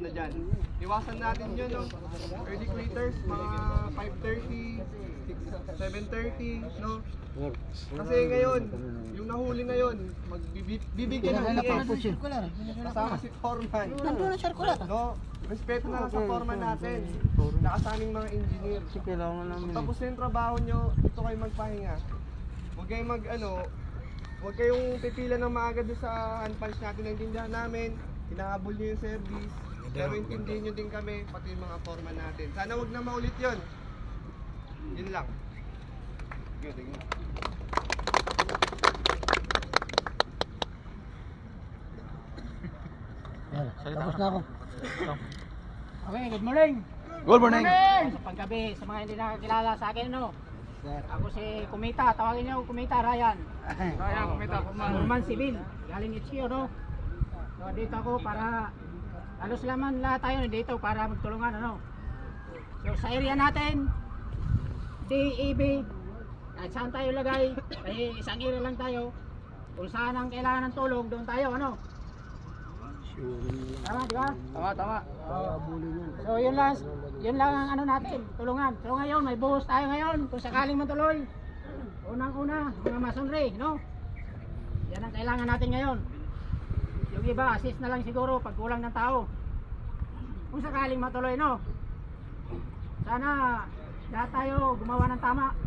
na dyan. Iwasan natin yun, no? Early quitters, mga 5:30, 7:30, no? Kasi ngayon, yung nahuli ngayon, bibigyan ng ES. Kasama si Foreman. No? Respeto na lang sa foreman natin. Nakasaming mga engineer. Tapos na yung trabaho nyo, dito kayo magpahinga. Huwag kayong huwag kayong pipila ng maaga doon sa hand punch natin. Naintindihan namin, hinahabol nyo yung service. Pero intindihin nyo din kami, pati yung mga foreman natin. Sana huwag na maulit yun. Yun lang. Good, tingnan. Tapos na ako. Okay, good morning. Good morning. Sa paggabi, sa mga hindi nakakilala sa akin, no? Ako si Kumita, tawagin niyo Kumita, Ryan. Kaya kumita po man. Norman Civil, galing HQ, no? So, dito ako para, halos laman lahat tayo dito para magtulungan, ano? So, sa area natin, DEB, kahit saan tayo lagay, isang area lang tayo. Kung saan ang kailangan ng tulong, doon tayo, ano? Tama, di ba? Tama. So yun lang ang ano natin, tulungan. So ngayon, may buhos tayo ngayon, kung sakaling matuloy. Unang-una, mga masonry, no? Yan ang kailangan natin ngayon. Yung iba, assist na lang siguro pag kulang ng tao. Kung sakaling matuloy, no? Sana lahat tayo gumawa ng tama.